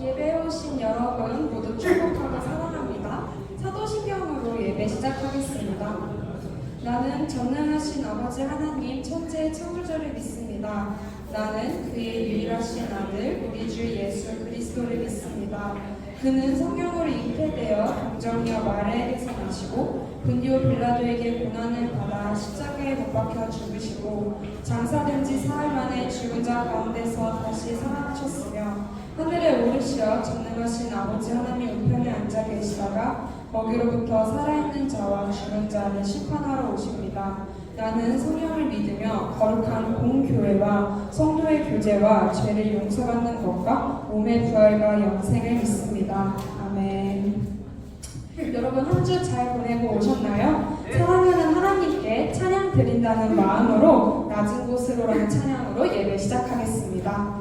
예배에 오신 여러분 모두 축복하고 사랑합니다. 사도신경으로 예배 시작하겠습니다. 나는 전능하신 아버지 하나님 천지의 창조주를 믿습니다. 나는 그의 유일하신 아들 우리 주 예수 그리스도를 믿습니다. 그는 성령으로 잉태되어 동정녀 마리아에게서 나시고 본디오 빌라도에게 고난을 받아 십자가에 못 박혀 죽으시고 장사된 지 사흘 만에 죽은 자 가운데서 다시 살아나셨으며 하늘에 오르시어 전능하신 아버지 하나님 우편에 앉아 계시다가 거기로부터 살아있는 자와 죽은 자를 심판하러 오십니다. 나는 성령을 믿으며 거룩한 공교회와 성도의 교제와 죄를 용서받는 것과 몸의 부활과 영생을 믿습니다. 아멘. 여러분 한 주 잘 보내고 오셨나요? 사랑하는 하나님께 찬양 드린다는 마음으로 낮은 곳으로라는 찬양으로 예배 시작하겠습니다.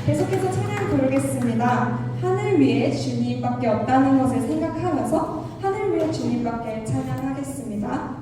계속해서 찬양 부르겠습니다. 하늘 위에 주님밖에 없다는 것을 생각하면서 하늘 위에 주님밖에 찬양하겠습니다.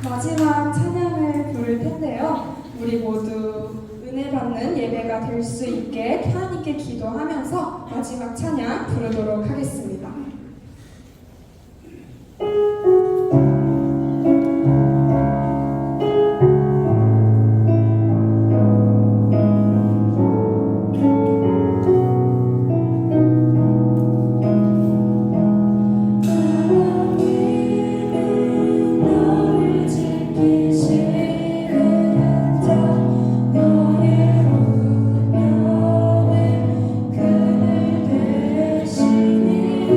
마지막 찬양을 부를 텐데요. 우리 모두 은혜 받는 예배가 될 수 있게 하나님께 기도하면서 마지막 찬양 부르도록 하겠습니다. 그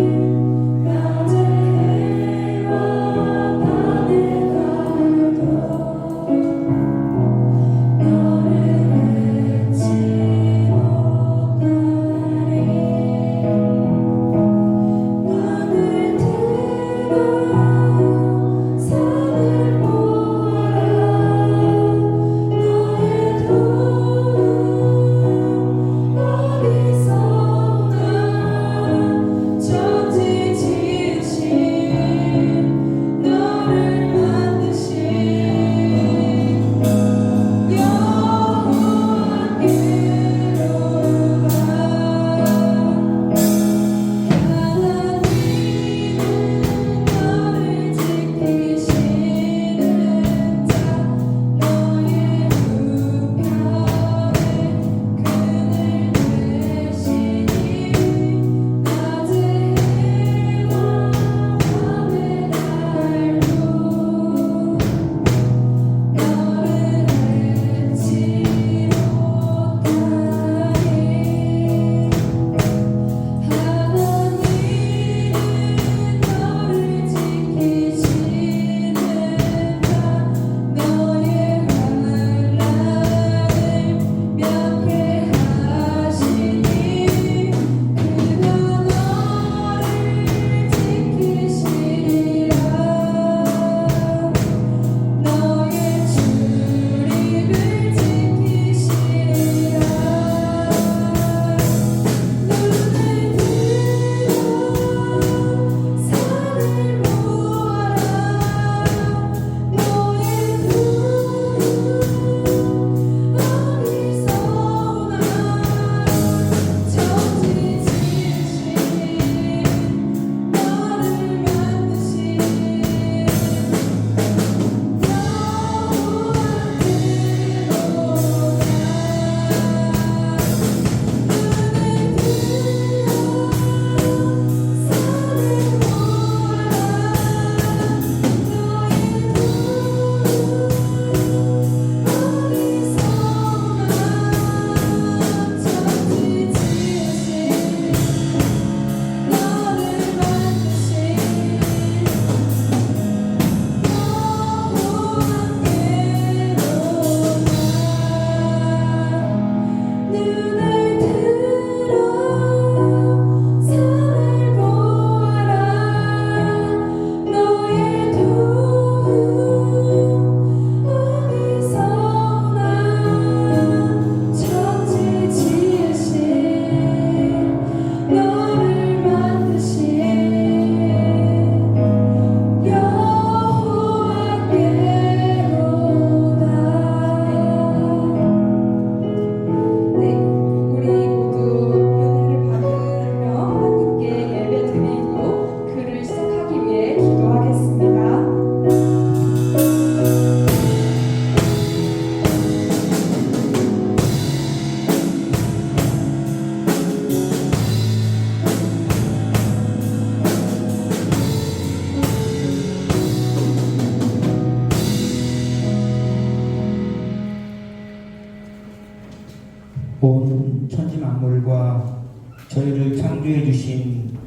온 천지 만물과 저희를 창조해 주신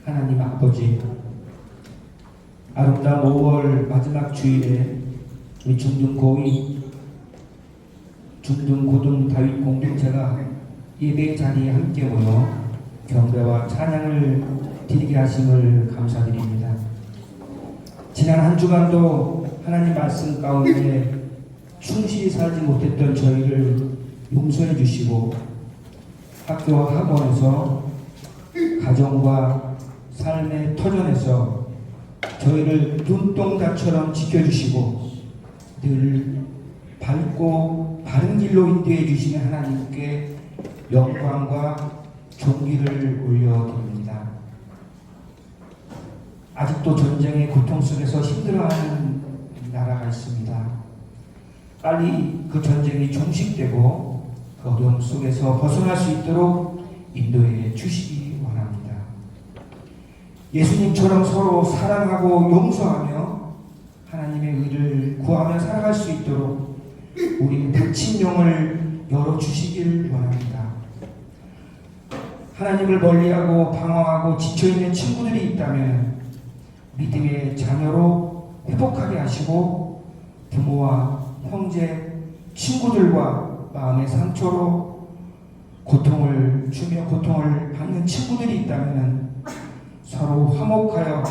하나님 아버지, 아름다운 5월 마지막 주일에 우리 중등 고위, 중등 고등 다윗 공동체가 예배 자리에 함께 모여 경배와 찬양을 드리게 하심을 감사드립니다. 지난 한 주간도 하나님 말씀 가운데 충실히 살지 못했던 저희를 용서해 주시고 학교와 학원에서 가정과 삶의 터전에서 저희를 눈동자처럼 지켜주시고 늘 밝고 바른 길로 인도해 주시는 하나님께 영광과 존귀를 올려드립니다. 아직도 전쟁의 고통 속에서 힘들어하는 나라가 있습니다. 빨리 그 전쟁이 종식되고 그 어려움 속에서 벗어날 수 있도록 인도해 주시기 원합니다. 예수님처럼 서로 사랑하고 용서하며 하나님의 의를 구하며 살아갈 수 있도록 우리 닫힌 영을 열어주시길 원합니다. 하나님을 멀리하고 방황하고 지쳐있는 친구들이 있다면 믿음의 자녀로 회복하게 하시고 부모와 형제, 친구들과 마음의 상처로 고통을 주며 고통을 받는 친구들이 있다면 서로 화목하여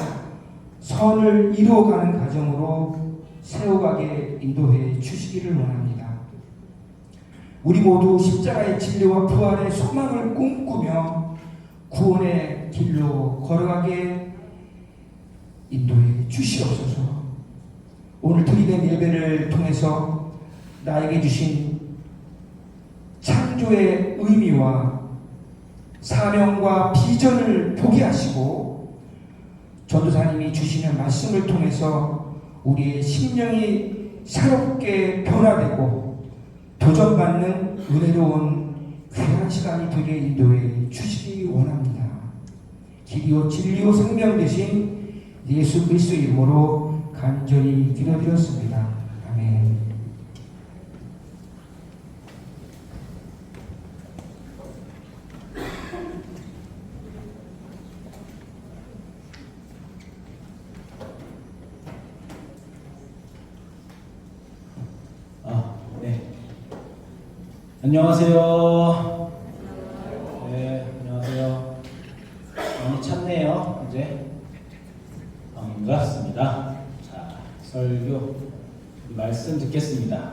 선을 이루어가는 과정으로 세워가게 인도해 주시기를 원합니다. 우리 모두 십자가의 진리와 부활의 소망을 꿈꾸며 구원의 길로 걸어가게 인도해 주시옵소서. 오늘 드리는 예배를 통해서 나에게 주신 창조의 의미와 사명과 비전을 보게 하시고 전도사님이 주시는 말씀을 통해서 우리의 심령이 새롭게 변화되고 도전받는 은혜로운 귀한 시간이 되게 인도해 주시기 원합니다. 길이요 진리요 생명 되신 예수 그리스도 이름으로 간절히 기도드렸습니다. 아멘. 네. 안녕하세요. 네, 안녕하세요. 많이 찼네요, 이제. 반갑습니다. 자, 설교 말씀 듣겠습니다.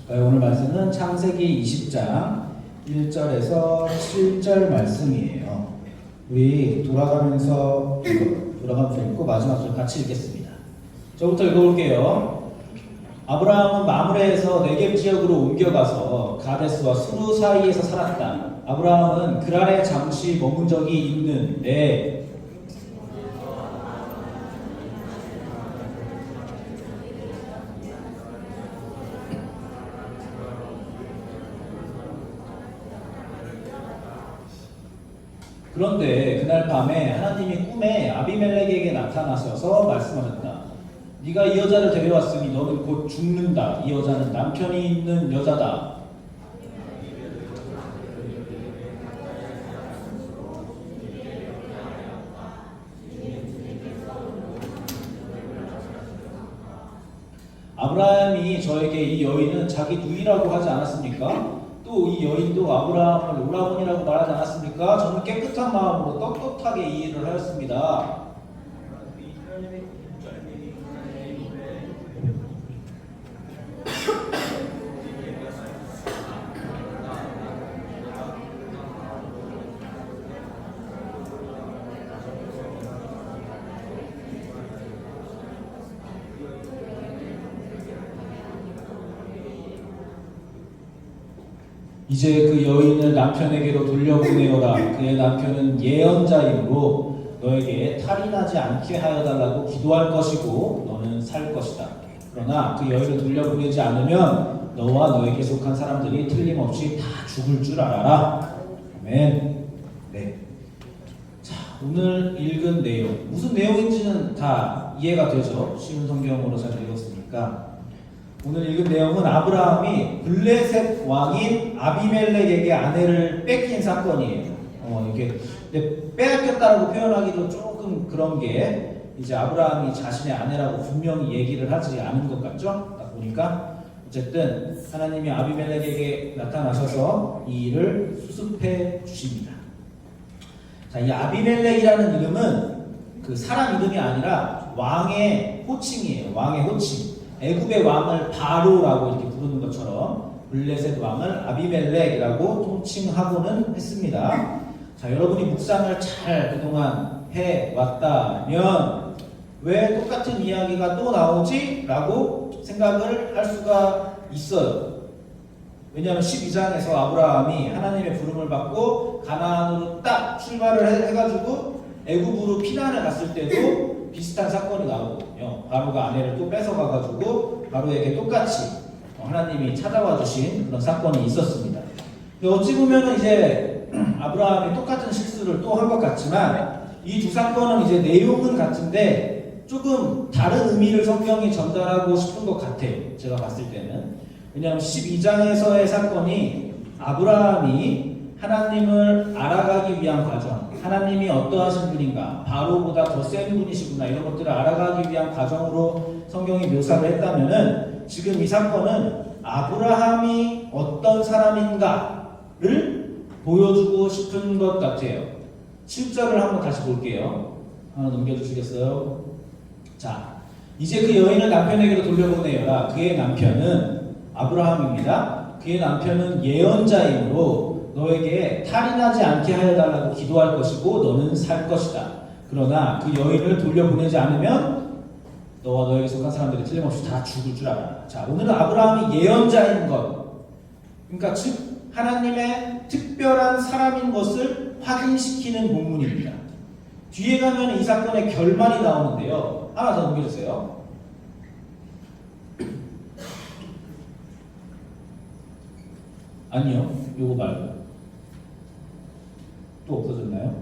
오늘 말씀은 창세기 20장 1절에서 7절 말씀이에요. 우리 돌아가면서 읽고 마지막 절 같이 읽겠습니다. 저부터 읽어볼게요. 아브라함은 마므레에서 네겝 지역으로 옮겨가서 가데스와 수르 사이에서 살았다. 아브라함은 그랄에 잠시 머문 적이 있는데 그런데 그날 밤에 하나님이 꿈에 아비멜렉에게 나타나셔서 말씀하셨다. 네가 이 여자를 데려왔으니 너는 곧 죽는다. 이 여자는 남편이 있는 여자다. 아브라함이 저에게 이 여인은 자기 누이라고 하지 않았습니까? 또 이 여인도 아브라함을 오라버니라고 말하지 않았습니까? 저는 깨끗한 마음으로 떳떳하게 이 일을 하였습니다. 이제 그 여인을 남편에게로 돌려보내어라. 그의 남편은 예언자이므로 너에게 탈이 나지 않게 하여달라고 기도할 것이고 너는 살 것이다. 그러나 그 여인을 돌려보내지 않으면 너와 너에게 속한 사람들이 틀림없이 다 죽을 줄 알아라. 아멘. 네. 자, 오늘 읽은 내용 무슨 내용인지는 다 이해가 되죠. 쉬운 성경으로 잘 읽었으니까. 오늘 읽은 내용은 아브라함이 블레셋 왕인 아비멜렉에게 아내를 뺏긴 사건이에요. 이게 근데 빼앗겼다라고 표현하기도 조금 그런 게 이제 아브라함이 자신의 아내라고 분명히 얘기를 하지 않은 것 같죠? 딱 보니까 어쨌든 하나님이 아비멜렉에게 나타나셔서 이 일을 수습해 주십니다. 자, 이 아비멜렉이라는 이름은 그 사람 이름이 아니라 왕의 호칭이에요. 왕의 호칭. 애굽의 왕을 바로라고 이렇게 부르는 것처럼 블레셋 왕을 아비멜렉이라고 통칭하고는 했습니다. 자, 여러분이 묵상을 잘 그동안 해왔다면 왜 똑같은 이야기가 또 나오지? 라고 생각을 할 수가 있어요. 왜냐하면 12장에서 아브라함이 하나님의 부름을 받고 가나안으로 딱 출발을 해가지고 애굽으로 피난을 갔을 때도 비슷한 사건이 나오거든요. 바로가 아내를 또 뺏어가가지고 바로에게 똑같이 하나님이 찾아와 주신 그런 사건이 있었습니다. 근데 어찌 보면 이제 아브라함이 똑같은 실수를 또 한 것 같지만 이 두 사건은 이제 내용은 같은데 조금 다른 의미를 성경이 전달하고 싶은 것 같아요. 제가 봤을 때는. 왜냐하면 12장에서의 사건이 아브라함이 하나님을 알아가기 위한 과정, 하나님이 어떠하신 분인가, 바로보다 더 센 분이시구나 이런 것들을 알아가기 위한 과정으로 성경이 묘사를 했다면은 지금 이 사건은 아브라함이 어떤 사람인가를 보여주고 싶은 것 같아요. 7절을 한번 다시 볼게요. 하나 넘겨주시겠어요? 자, 이제 그 여인을 남편에게로 돌려보내어라. 그의 남편은 아브라함입니다. 그의 남편은 예언자이므로 너에게 탈이 나지 않게 하여달라고 기도할 것이고 너는 살 것이다. 그러나 그 여인을 돌려보내지 않으면 너와 너에게 속한 사람들이 틀림없이 다 죽을 줄 알아. 자, 오늘은 아브라함이 예언자인 것, 그러니까 즉 하나님의 특별한 사람인 것을 확인시키는 본문입니다. 뒤에 가면 이 사건의 결말이 나오는데요. 하나 더 넘겨주세요. 아니요, 요거 말고 또 없어졌나요?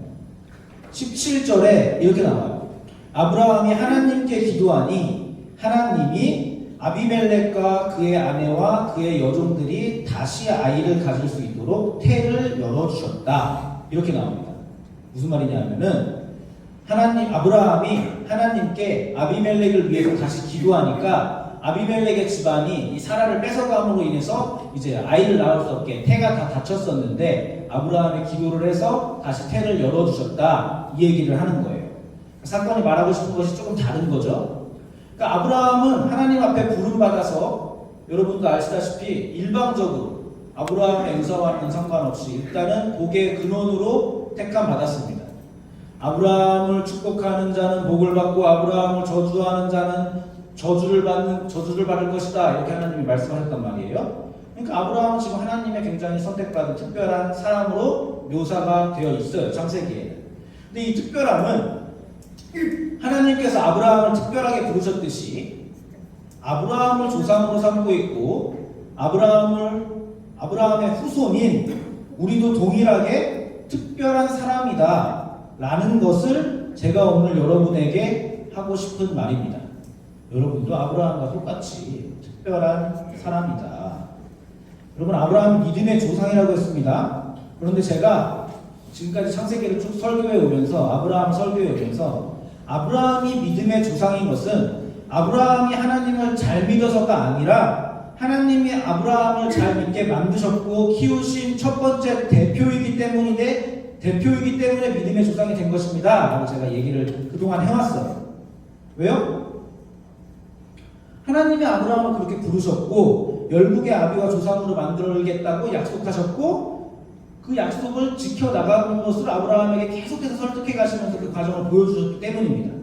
17절에 이렇게 나와요. 아브라함이 하나님께 기도하니 하나님이 아비멜렉과 그의 아내와 그의 여종들이 다시 아이를 가질 수 있도록 태를 열어주셨다. 이렇게 나옵니다. 무슨 말이냐면은 아브라함이 하나님께 아비멜렉을 위해서 다시 기도하니까 아비멜렉의 집안이 이 사라를 뺏어감으로 인해서 이제 아이를 낳을 수 없게 태가 다 닫혔었는데 아브라함이 기도를 해서 다시 태를 열어주셨다. 이 얘기를 하는 거예요. 사건이 말하고 싶은 것이 조금 다른 거죠. 그러니까 아브라함은 하나님 앞에 부름받아서 여러분도 아시다시피 일방적으로 아브라함의 의사와는 상관없이 일단은 복의 근원으로 택함 받았습니다. 아브라함을 축복하는 자는 복을 받고 아브라함을 저주하는 자는 저주를 받을 것이다. 이렇게 하나님이 말씀하셨단 말이에요. 그러니까 아브라함은 지금 하나님의 굉장히 선택받은 특별한 사람으로 묘사가 되어 있어요. 창세기에는. 근데 이 특별함은 하나님께서 아브라함을 특별하게 부르셨듯이 아브라함을 조상으로 삼고 있고 아브라함의 후손인 우리도 동일하게 특별한 사람이다 라는 것을 제가 오늘 여러분에게 하고 싶은 말입니다. 여러분도 아브라함과 똑같이 특별한 사람이다. 여러분, 아브라함은 믿음의 조상이라고 했습니다. 그런데 제가 지금까지 창세기를 쭉 설교해 오면서 아브라함 설교해 오면서 아브라함이 믿음의 조상인 것은 아브라함이 하나님을 잘 믿어서가 아니라 하나님이 아브라함을 잘 믿게 만드셨고 키우신 첫 번째 대표이기 때문에 믿음의 조상이 된 것입니다. 라고 제가 얘기를 그동안 해왔어요. 왜요? 하나님이 아브라함을 그렇게 부르셨고 열국의 아비와 조상으로 만들겠다고 약속하셨고 그 약속을 지켜나가는 것을 아브라함에게 계속해서 설득해 가시면서 그 과정을 보여주셨기 때문입니다.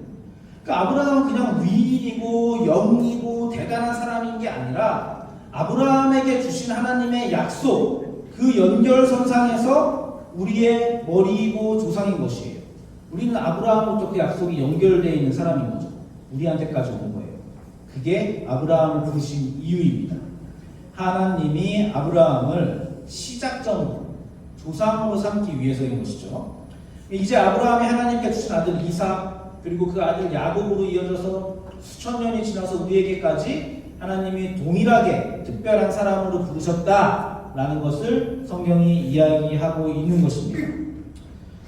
그러니까 아브라함은 그냥 위인이고 영이고 대단한 사람인 게 아니라 아브라함에게 주신 하나님의 약속, 그 연결선상에서 우리의 머리이고 조상인 것이에요. 우리는 아브라함부터 그 약속이 연결되어 있는 사람인 거죠. 우리한테까지 온 거예요. 그게 아브라함을 부르신 이유입니다. 하나님이 아브라함을 시작점으로 조상으로 삼기 위해서인 것이죠. 이제 아브라함이 하나님께 주신 아들 이삭 그리고 그 아들 야곱으로 이어져서 수천 년이 지나서 우리에게까지 하나님이 동일하게 특별한 사람으로 부르셨다라는 것을 성경이 이야기하고 있는 것입니다.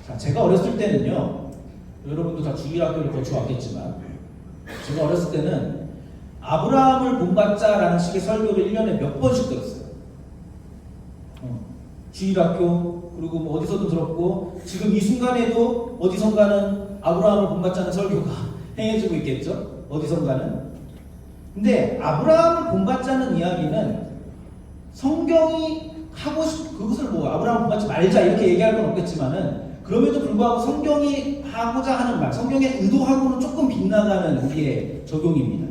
자, 제가 어렸을 때는요, 여러분도 다 주일학교를 거쳐왔겠지만, 제가 어렸을 때는 아브라함을 본받자라는 식의 설교를 1년에 몇 번씩 들었어요. 주일학교, 그리고 뭐 어디서도 들었고, 지금 이 순간에도 어디선가는 아브라함을 본받자는 설교가 행해지고 있겠죠? 어디선가는. 근데 아브라함을 본받자는 이야기는 성경이 하고 그것을 뭐 아브라함을 본받지 말자 이렇게 얘기할 건 없겠지만은, 그럼에도 불구하고 성경이 하고자 하는 말, 성경의 의도하고는 조금 빗나가는 우리의 적용입니다.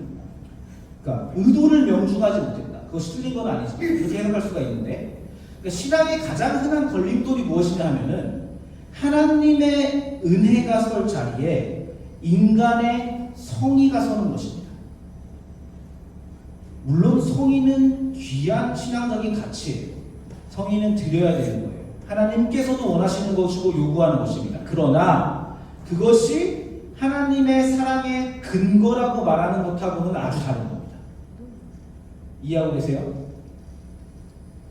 그러니까 의도를 명중하지 못했다. 그것이 틀린 건 아니지만 그렇게 해석할 수가 있는데, 그러니까 신앙의 가장 흔한 걸림돌이 무엇이냐 하면은 하나님의 은혜가 설 자리에 인간의 성의가 서는 것입니다. 물론 성의는 귀한 신앙적인 가치예요. 성의는 드려야 되는 거예요. 하나님께서도 원하시는 것이고 요구하는 것입니다. 그러나 그것이 하나님의 사랑의 근거라고 말하는 것하고는 아주 다른 겁니다. 이해하고 계세요?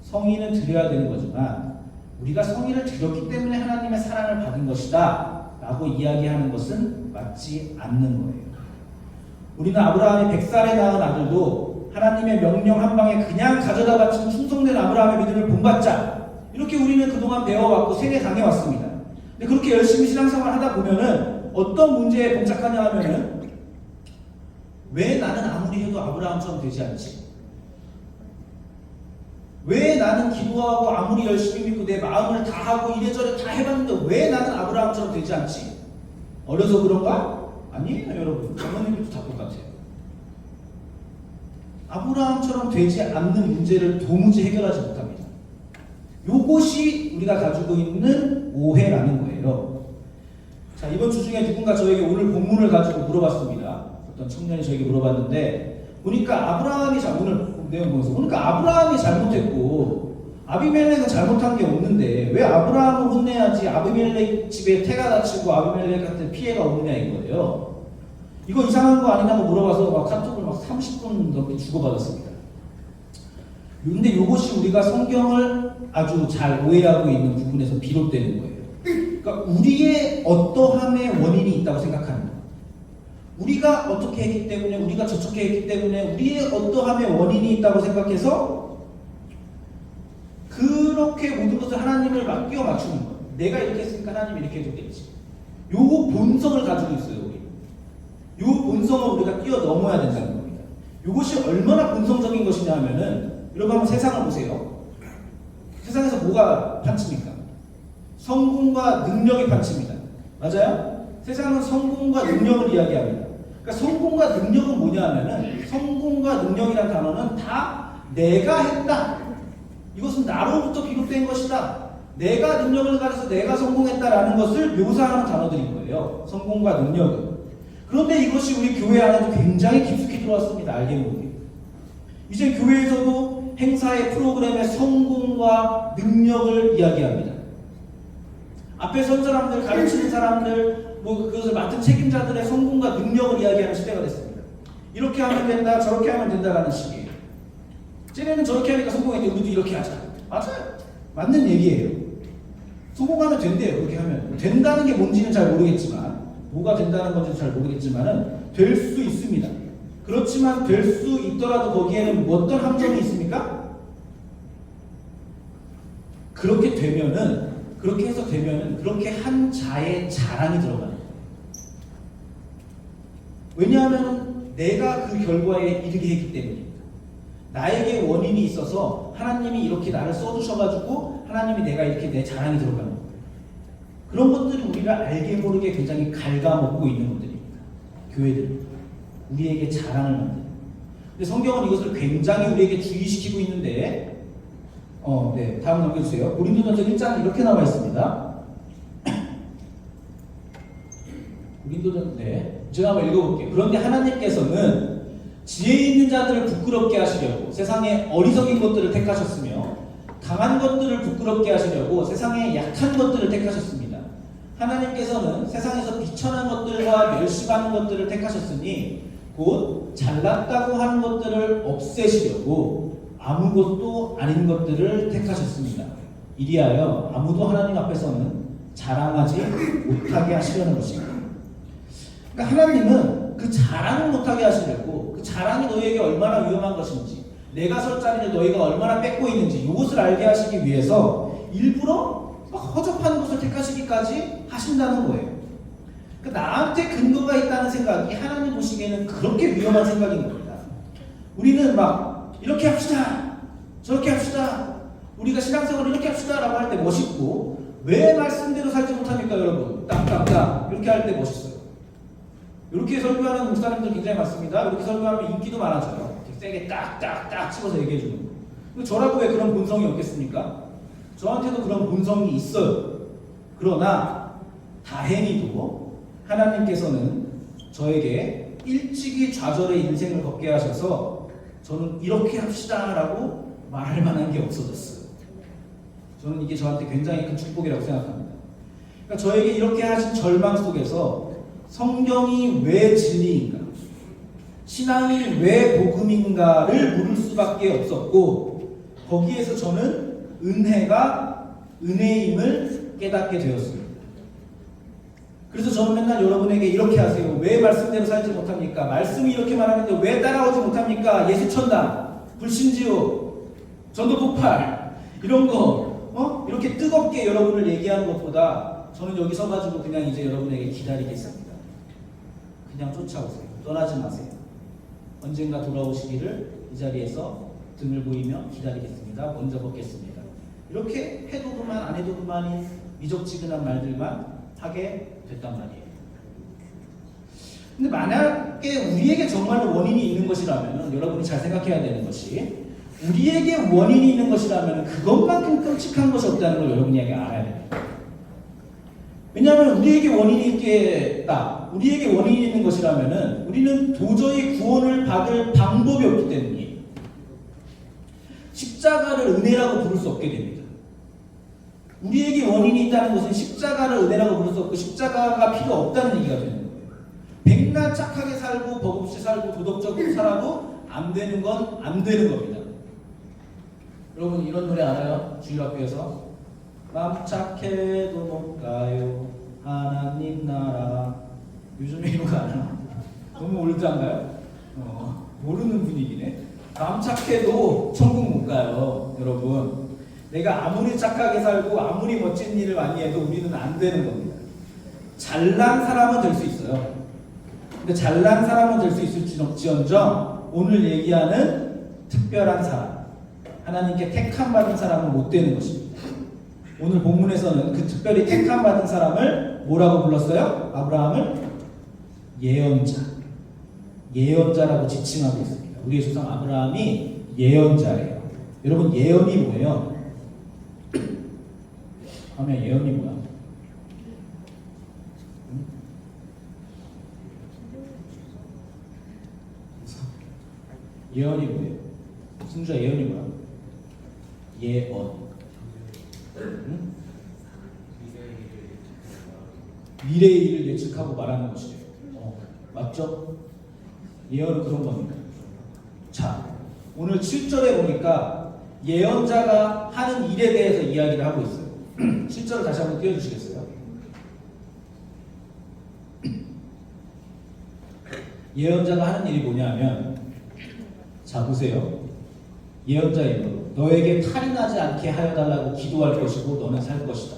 성의는 드려야 되는 거지만 우리가 성의를 드렸기 때문에 하나님의 사랑을 받은 것이다 라고 이야기하는 것은 맞지 않는 거예요. 우리는 아브라함이 100살에 낳은 아들도 하나님의 명령 한 방에 그냥 가져다 바친 충성된 아브라함의 믿음을 본받자, 이렇게 우리는 그동안 배워왔고 세뇌당해왔습니다. 근데 그렇게 열심히 신앙생활 하다 보면은 어떤 문제에 봉착하냐 하면은, 왜 나는 아무리 해도 아브라함처럼 되지 않지? 왜 나는 기도하고 아무리 열심히 믿고 내 마음을 다하고 이래저래 다 해봤는데 왜 나는 아브라함처럼 되지 않지? 어려서 그런가? 아니에요 여러분. 장모님들도 다 똑같아요. 아브라함처럼 되지 않는 문제를 도무지 해결하지 못합니다. 요것이 우리가 가지고 있는 오해라는 거예요. 자, 이번 주 중에 누군가 저에게 오늘 본문을 가지고 물어봤습니다. 어떤 청년이 저에게 물어봤는데, 보니까 아브라함이 오늘 내용 보면서 보니까 아브라함이 잘못했고 아비멜렉은 잘못한 게 없는데 왜 아브라함을 혼내야지 아비멜렉 집에 태가 다치고 아비멜렉한테 피해가 없느냐 이거예요. 이거 이상한 거 아니냐고 물어봐서 막 카톡을 막 30분 넘게 주고받았습니다. 근데 이것이 우리가 성경을 아주 잘 오해하고 있는 부분에서 비롯되는 거예요. 그러니까 우리의 어떠함의 원인이 있다고 생각하는 거예요. 우리가 어떻게 했기 때문에, 우리가 저렇게 했기 때문에 우리의 어떠함의 원인이 있다고 생각해서 그렇게 모든 것을 하나님을 막 끼워 맞추는 거예요. 내가 이렇게 했으니까 하나님이 이렇게 해줬겠지. 요 본성을 가지고 있어요, 우리. 요 본성을 우리가 뛰어넘어야 된다는 겁니다. 이것이 얼마나 본성적인 것이냐 하면은, 여러분 한번 세상을 보세요. 세상에서 뭐가 판칩니까? 성공과 능력이 판칩니다. 맞아요? 세상은 성공과 능력을 이야기합니다. 그러니까 성공과 능력은 뭐냐 하면은, 성공과 능력이라는 단어는 다 내가 했다, 이것은 나로부터 비롯된 것이다, 내가 능력을 가져서 내가 성공했다라는 것을 묘사하는 단어들인 거예요. 성공과 능력은. 그런데 이것이 우리 교회 안에도 굉장히 깊숙이 들어왔습니다. 알게 모르게. 이제 교회에서도 행사의 프로그램의 성공과 능력을 이야기합니다. 앞에 선 사람들, 가르치는 사람들, 그것을 맡은 책임자들의 성공과 능력을 이야기하는 시대가 됐습니다. 이렇게 하면 된다, 저렇게 하면 된다라는 식이에요. 쟤네는 저렇게 하니까 성공했는데 우리도 이렇게 하자. 맞아요. 맞는 얘기예요. 성공하면 된대요. 그렇게 하면. 된다는 게 뭔지는 잘 모르겠지만, 뭐가 된다는 건지는 잘 모르겠지만은 될 수 있습니다. 그렇지만 될 수 있더라도 거기에는 어떤 함정이 있습니까? 그렇게 되면은, 그렇게 해서 되면은 그렇게 한 자의 자랑이 들어가는 거예요. 왜냐하면 내가 그 결과에 이르게 했기 때문입니다. 나에게 원인이 있어서 하나님이 이렇게 나를 써주셔가지고 하나님이 내가 이렇게 내 자랑이 들어가는 거예요. 그런 것들이 우리가 알게 모르게 굉장히 갉아먹고 있는 것들입니다. 교회들 우리에게 자랑을 만드는. 근데 성경은 이것을 굉장히 우리에게 주의시키고 있는데, 네, 다음 넘겨주세요. 고린도전서 1장 이렇게 나와 있습니다. 고린도전, 네, 제가 한번 읽어볼게요. 그런데 하나님께서는 지혜 있는 자들을 부끄럽게 하시려고 세상의 어리석인 것들을 택하셨으며, 강한 것들을 부끄럽게 하시려고 세상의 약한 것들을 택하셨습니다. 하나님께서는 세상에서 비천한 것들과 멸시받는 것들을 택하셨으니 곧 잘났다고 하는 것들을 없애시려고 아무것도 아닌 것들을 택하셨습니다. 이리하여 아무도 하나님 앞에서는 자랑하지 못하게 하시려는 것입니다. 그러니까 하나님은 그 자랑을 못하게 하시려고, 그 자랑이 너희에게 얼마나 위험한 것인지, 내가 설 자리를 너희가 얼마나 뺏고 있는지 이것을 알게 하시기 위해서 일부러 허접한 것을 택하시기까지 하신다는 거예요. 그러니까 나한테 근거가 있다는 생각이 하나님 보시기에는 그렇게 위험한 생각인 겁니다. 우리는 막 이렇게 합시다, 저렇게 합시다, 우리가 신앙생활을 이렇게 합시다 라고 할 때 멋있고, 왜 말씀대로 살지 못합니까 여러분? 땅땅땅 이렇게 할 때 멋있어요. 이렇게 설교하는 목사님들 굉장히 많습니다. 이렇게 설교하면 인기도 많아져요. 세게 딱딱딱 집어서 얘기해주는 거. 저라고 왜 그런 본성이 없겠습니까? 저한테도 그런 본성이 있어요. 그러나 다행히도 하나님께서는 저에게 일찍이 좌절의 인생을 걷게 하셔서 저는 이렇게 합시다 라고 말할 만한 게 없어졌어요. 저는 이게 저한테 굉장히 큰 축복이라고 생각합니다. 그러니까 저에게 이렇게 하신 절망 속에서 성경이 왜 진리인가, 신앙이 왜 복음인가를 물을 수밖에 없었고, 거기에서 저는 은혜가 은혜임을 깨닫게 되었습니다. 그래서 저는 맨날 여러분에게 이렇게 하세요. 왜 말씀대로 살지 못합니까? 말씀이 이렇게 말하는데 왜 따라오지 못합니까? 예수천당, 불신지요, 전도폭발 이런 거 이렇게 뜨겁게 여러분을 얘기하는 것보다 저는 여기 서가지고 그냥 이제 여러분에게 기다리겠습니다. 그냥 쫓아오세요. 떠나지 마세요. 언젠가 돌아오시기를 이 자리에서 등을 보이며 기다리겠습니다. 먼저 걷겠습니다. 이렇게 해도 그만 안 해도 그만인 미적지근한 말들만 하게 됐단 말이에요. 근데 만약에 우리에게 정말로 원인이 있는 것이라면, 여러분이 잘 생각해야 되는 것이, 우리에게 원인이 있는 것이라면 그것만큼 끔찍한 것이 없다는 걸 여러분이 알아야 됩니다. 왜냐하면 우리에게 원인이 있겠다, 우리에게 원인이 있는 것이라면 우리는 도저히 구원을 받을 방법이 없기 때문이에요. 십자가를 은혜라고 부를 수 없게 됩니다. 우리에게 원인이 있다는 것은 십자가를 은혜라고 부를 수 없고 십자가가 필요 없다는 얘기가 되는 거예요. 백날 착하게 살고 법 없이 살고 도덕적으로 살아도 안 되는 건 안 되는 겁니다. 여러분 이런 노래 알아요? 주일학교에서 맘 착해도 못 가요 하나님 나라. 요즘에 이런 거 알아? 너무 올드한가요? 모르는 분위기네. 맘 착해도 천국 못 가요. 여러분 내가 아무리 착하게 살고 아무리 멋진 일을 많이 해도 우리는 안 되는 겁니다. 잘난 사람은 될 수 있어요. 근데 잘난 사람은 될 수 있을지언정 오늘 얘기하는 특별한 사람, 하나님께 택함 받은 사람은 못 되는 것입니다. 오늘 본문에서는 그 특별히 택함 받은 사람을 뭐라고 불렀어요? 아브라함을 예언자, 예언자라고 지칭하고 있습니다. 우리의 조상 아브라함이 예언자예요. 여러분 예언이 뭐예요? 하면 예언이 뭐야? 예언이 뭐예요? 승주야 예언이 뭐야? 예언. 응? 미래의 일을 예측하고 말하는 것이에요. 맞죠? 예언은 그런 겁니다. 자, 오늘 7절에 보니까 예언자가 하는 일에 대해서 이야기를 하고 있어요. 7절을 다시 한번 띄워주시겠어요? 예언자가 하는 일이 뭐냐면, 자 보세요. 예언자 이름으로 너에게 탈이 나지 않게 하여 달라고 기도할 것이고 너는 살 것이다.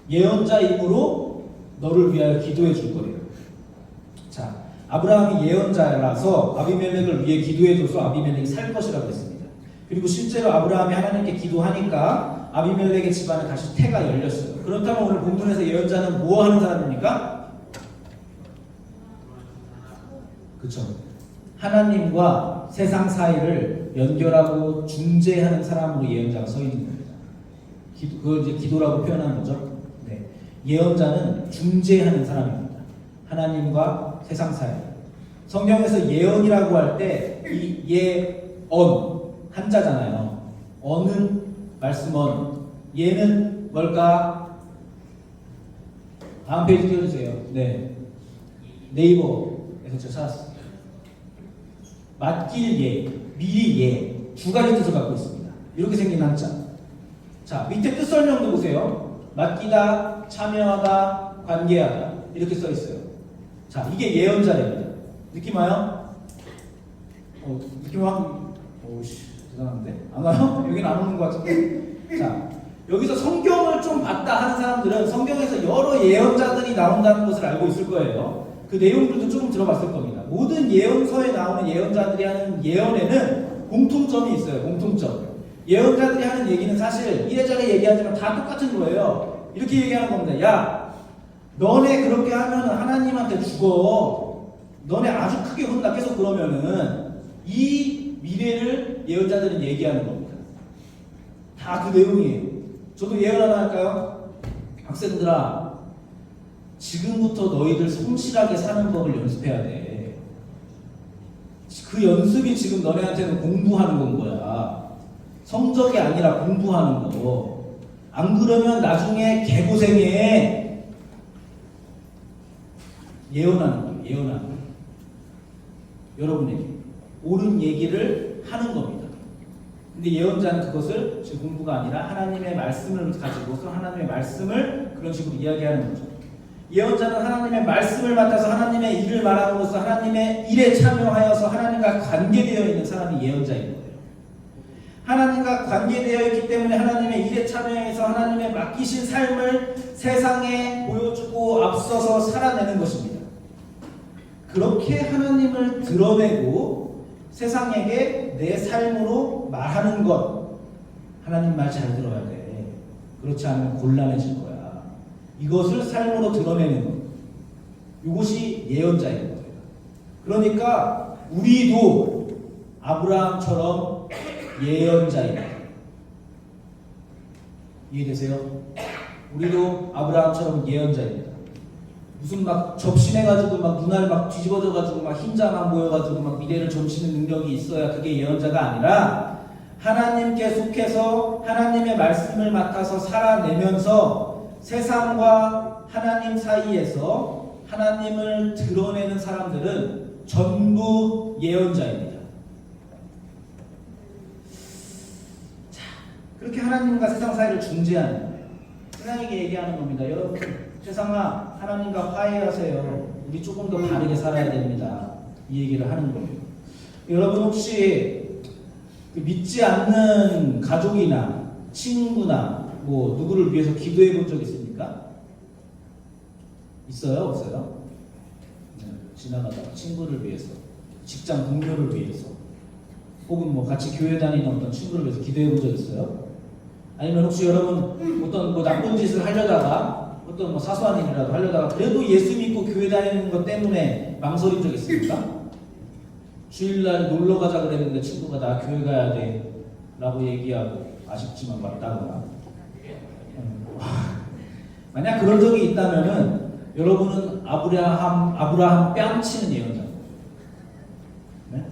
예언자 이름으로 너를 위하여 기도해 줄 거래요. 자, 아브라함이 예언자라서 아비멜렉을 위해 기도해줘서 아비멜렉이 살 것이라고 했습니다. 그리고 실제로 아브라함이 하나님께 기도하니까 아비멜렉의 집안에 다시 태가 열렸어요. 그렇다면 오늘 본문에서 예언자는 뭐 하는 사람입니까? 그렇죠. 하나님과 세상 사이를 연결하고 중재하는 사람으로 예언자가 서 있는 겁니다. 그걸 이제 기도라고 표현하는 거죠. 네. 예언자는 중재하는 사람입니다. 하나님과 세상 사이. 성경에서 예언이라고 할 때 이 예언 한자잖아요. 언은 말씀언. 예는 뭘까? 다음 페이지 띄워주세요. 네. 네이버에서 그렇죠. 찾았어요. 맡길 예, 미리 예. 두 가지 뜻을 갖고 있습니다. 이렇게 생긴 한자. 자, 밑에 뜻 설명도 보세요. 맡기다, 참여하다, 관계하다. 이렇게 써 있어요. 자, 이게 예언자입니다. 느낌 와요? 느낌 와? 오우씨, 대단한데? 안 와요? 여긴 안 오는 것 같은데? 자, 여기서 성경을 좀 봤다 하는 사람들은 성경에서 여러 예언자들이 나온다는 것을 알고 있을 거예요. 그 내용들도 조금 들어봤을 겁니다. 모든 예언서에 나오는 예언자들이 하는 예언에는 공통점이 있어요. 공통점. 예언자들이 하는 얘기는 사실 이래저래 얘기하지만 다 똑같은 거예요. 이렇게 얘기하는 겁니다. 야, 너네 그렇게 하면 하나님한테 죽어. 너네 아주 크게 혼나. 계속 그러면은 이 미래를 예언자들은 얘기하는 겁니다. 다 그 내용이에요. 저도 예언 하나 할까요? 학생들아, 지금부터 너희들 성실하게 사는 법을 연습해야 돼. 그 연습이 지금 너네한테는 공부하는 건 거야. 성적이 아니라 공부하는 거. 안 그러면 나중에 개고생해. 예언하는 거예요. 예언하는 거예요. 여러분에게 옳은 얘기를 하는 겁니다. 근데 예언자는 그것을 제 공부가 아니라 하나님의 말씀을 가지고서 하나님의 말씀을 그런 식으로 이야기하는 거죠. 예언자는 하나님의 말씀을 맡아서 하나님의 일을 말함으로써 하나님의 일에 참여하여서 하나님과 관계되어 있는 사람이 예언자인 거예요. 하나님과 관계되어 있기 때문에 하나님의 일에 참여해서 하나님의 맡기신 삶을 세상에 보여주고 앞서서 살아내는 것입니다. 그렇게 하나님을 드러내고 세상에게 내 삶으로 말하는 것. 하나님 말 잘 들어야 돼. 그렇지 않으면 곤란해질 거야. 이것을 삶으로 드러내는 것. 이것이 예언자인 거예요. 그러니까 우리도 아브라함처럼 예언자입니다. 이해되세요? 우리도 아브라함처럼 예언자입니다. 무슨 막 접신해가지고 막 눈알 막 뒤집어져가지고 막 흰자만 보여가지고 막 미래를 점치는 능력이 있어야 그게 예언자가 아니라 하나님께 속해서 하나님의 말씀을 맡아서 살아내면서 세상과 하나님 사이에서 하나님을 드러내는 사람들은 전부 예언자입니다. 자, 그렇게 하나님과 세상 사이를 중재하는 거예요. 세상에게 얘기하는 겁니다. 여러분, 세상아, 하나님과 화해하세요. 우리 조금 더 바르게 살아야 됩니다. 이 얘기를 하는 거예요. 여러분 혹시 그 믿지 않는 가족이나 친구나 뭐 누구를 위해서 기도해 본 적 있습니까? 있어요? 없어요? 네, 지나가다가 친구를 위해서, 직장 동료를 위해서, 혹은 뭐 같이 교회 다니는 어떤 친구를 위해서 기도해 본 적 있어요? 아니면 혹시 여러분 어떤 뭐 나쁜 짓을 하려다가 어떤 뭐 사소한 일이라도 하려다가 그래도 예수 믿고 교회 다니는 것 때문에 망설인 적 있습니까? 주일날 놀러 가자 그랬는데 친구가 나 교회 가야 돼 라고 얘기하고 아쉽지만 맞다거나 만약 그런 적이 있다면은 여러분은 아브라함 뺨치는 예언자입니다. 네?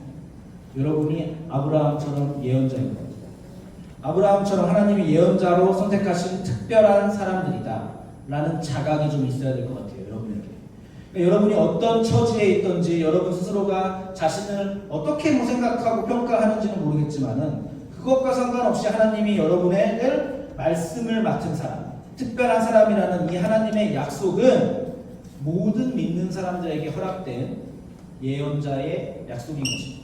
여러분이 아브라함처럼 예언자인 겁니다. 아브라함처럼 하나님이 예언자로 선택하신 특별한 사람들이다 라는 자각이 좀 있어야 될 것 같아요. 여러분에게. 그러니까 여러분이 어떤 처지에 있든지 여러분 스스로가 자신을 어떻게 뭐 생각하고 평가하는지는 모르겠지만은 그것과 상관없이 하나님이 여러분의 말씀을 맡은 사람, 특별한 사람이라는 이 하나님의 약속은 모든 믿는 사람들에게 허락된 예언자의 약속인 것입니다.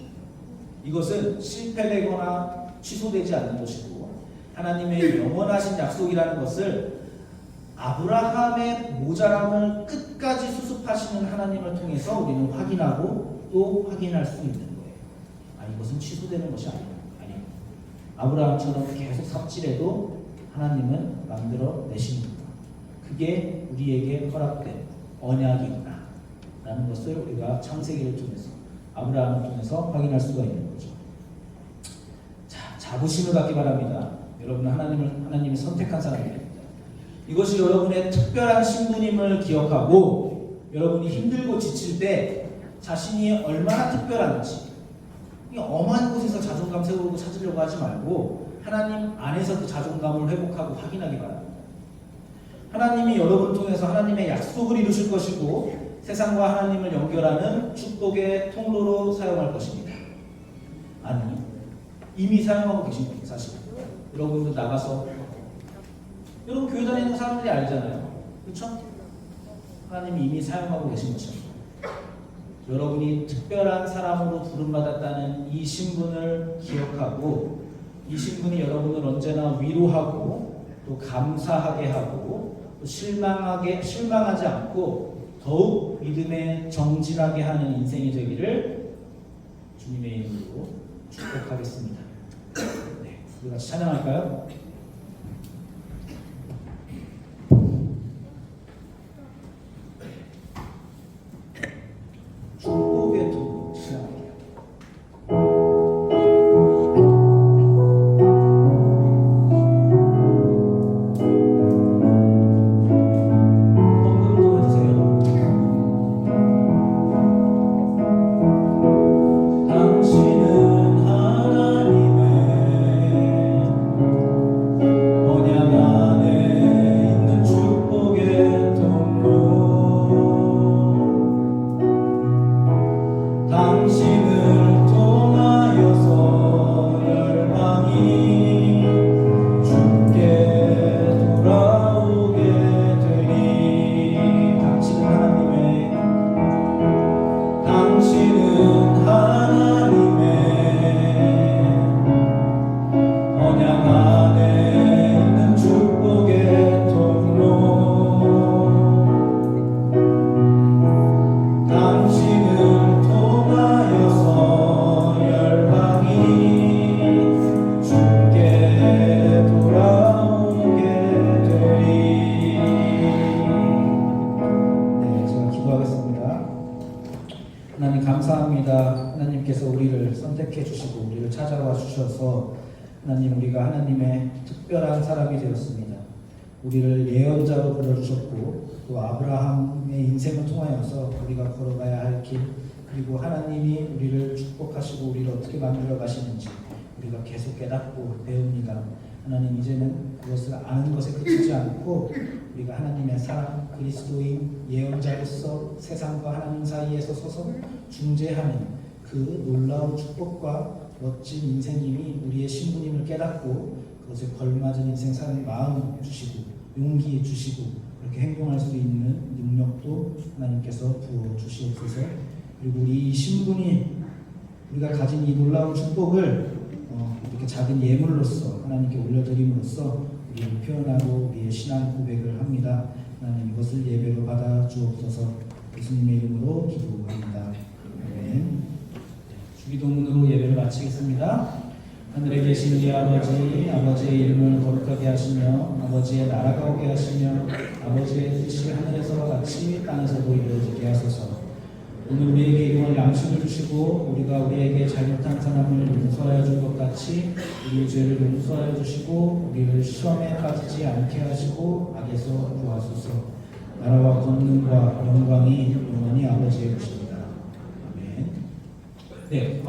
이것은 실패되거나 취소되지 않는 것이고 하나님의 영원하신 약속이라는 것을 아브라함의 모자람을 끝까지 수습하시는 하나님을 통해서 우리는 확인하고 또 확인할 수 있는 거예요. 이것은 취소되는 것이 아니에요. 아브라함처럼 계속 삽질해도 하나님은 만들어 내십니다. 그게 우리에게 허락된 언약이구나 라는 것을 우리가 창세기를 통해서 아브라함을 통해서 확인할 수가 있는 거죠. 자, 자부심을 갖기 바랍니다. 여러분은 하나님이 선택한 사람입니다. 이것이 여러분의 특별한 신분임을 기억하고 여러분이 힘들고 지칠 때 자신이 얼마나 특별한지 엄한 곳에서 자존감 세우고 찾으려고 하지 말고 하나님 안에서 그 자존감을 회복하고 확인하기 바랍니다. 하나님이 여러분을 통해서 하나님의 약속을 이루실 것이고 세상과 하나님을 연결하는 축복의 통로로 사용할 것입니다. 아니, 이미 사용하고 계신 거예요, 사실. 여러분들 나가서, 여러분 교회 다니는 사람들이 알잖아요. 그렇죠? 하나님이 이미 사용하고 계신 것입니다. 여러분이 특별한 사람으로 부름받았다는 이 신분을 기억하고, 이 신분이 여러분을 언제나 위로하고 또 감사하게 하고 또 실망하지 않고 더욱 믿음에 정진하게 하는 인생이 되기를 주님의 이름으로 축복하겠습니다. 네, 우리 같이 찬양할까요? 축복의 두 시작할게요. 헌금도 해주세요. 당신은 하나님의 언약 안에 있는 축복의 통로. 당신을 통하여서 열방이 주께 돌아오게 되리. 당신은 하나님의 언약 안에 있는 축복의 통로. 당신을 통하여서 열방이 주께 돌아오게 되리. 네, 제가 기도하겠습니다. 하나님 감사합니다. 하나님께서 우리를 선택해 주시고 우리를 찾아와 주셔서 하나님, 우리가 하나님의 특별한 사람이 되었습니다. 우리를 예언자로 불러주셨고 또 아브라함의 인생을 통하여서 우리가 걸어가야 할 길, 그리고 하나님이 우리를 축복하시고 우리를 어떻게 만들어 가시는지 우리가 계속 깨닫고 배웁니다. 하나님, 이제는 그것을 아는 것에 그치지 않고 우리가 하나님의 사랑, 그리스도인 예언자로서 세상과 하나님 사이에서 서서 중재하는 그 놀라운 축복과 멋진 인생임이 우리의 신분임을 깨닫고 그것에 걸맞은 인생 사는 마음 주시고 용기 주시고 그렇게 행동할 수 있는 능력도 하나님께서 부어 주시옵소서. 그리고 우리 이 신분이, 우리가 가진 이 놀라운 축복을 이렇게 작은 예물로서 하나님께 올려드림으로써 우리를 표현하고 우리의 신앙 고백을 합니다. 하나님, 이것을 예배로 받아 주옵소서. 예수님의 이름으로 기도합니다. 아멘. 주기도문으로 예배를 마치겠습니다. 하늘에 계신 우리 아버지, 아버지의 이름을 거룩하게 하시며 아버지의 나라가 오게 하시며 아버지의 뜻이 하늘에서와 같이 땅에서도 이루어지게 하소서. 오늘 우리에게 일용할 양식을 주시고 우리가 우리에게 잘못한 사람을 용서하여 줄 것 같이 우리의 죄를 용서하여 주시고 우리를 시험에 빠지지 않게 하시고 악에서 구하소서. 나라와 권능과 영광이 영원히 아버지의 것입니다. 아멘. 네.